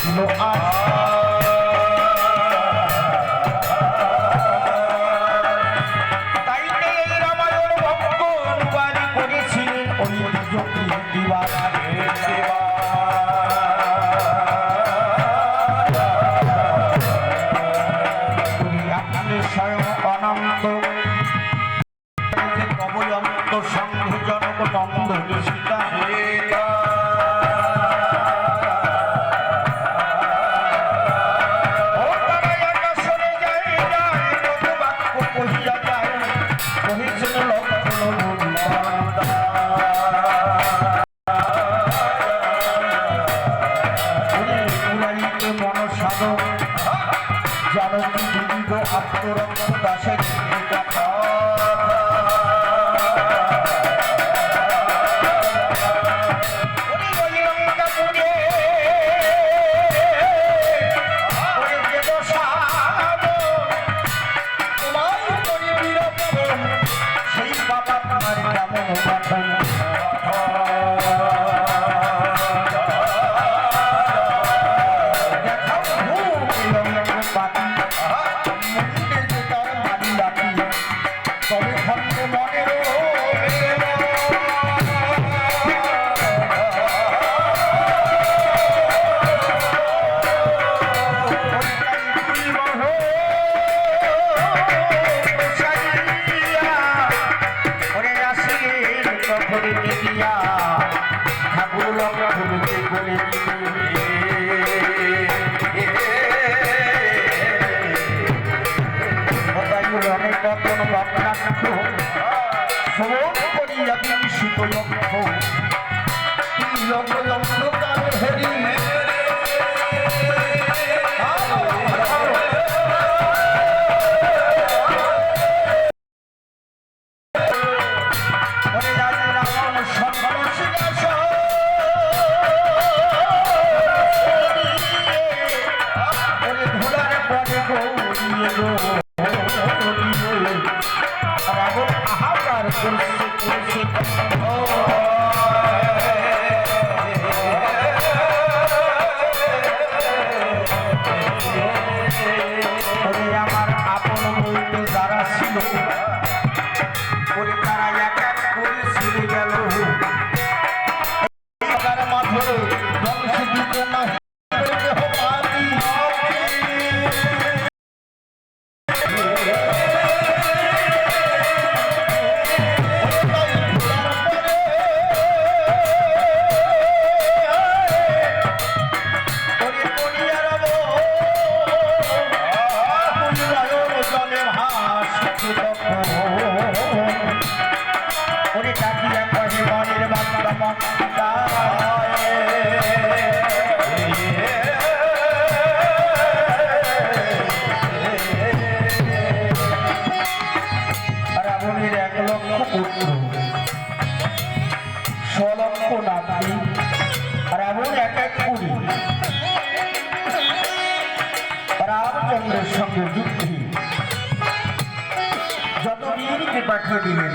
দিল তাই এই রামায়ণ ভক্ত অনুবাদী করেছিলেন ওই আপনি স্বয়ং অনন্ত কবয়ন্ত সংঘজনক নন্দ সীতা জানকী বিবিধ আত্মরক্ষ দাসের সেই বাবা তোমার কেমন পাঠান আমার আপন বলতে যারা ছিল তারা এক এক করে ছিঁড়ে গেল মাঠে বংশ দিতে না রামচন্দ্রের সঙ্গে যুদ্ধে যত বীরকে পাঠিয়ে দিলেন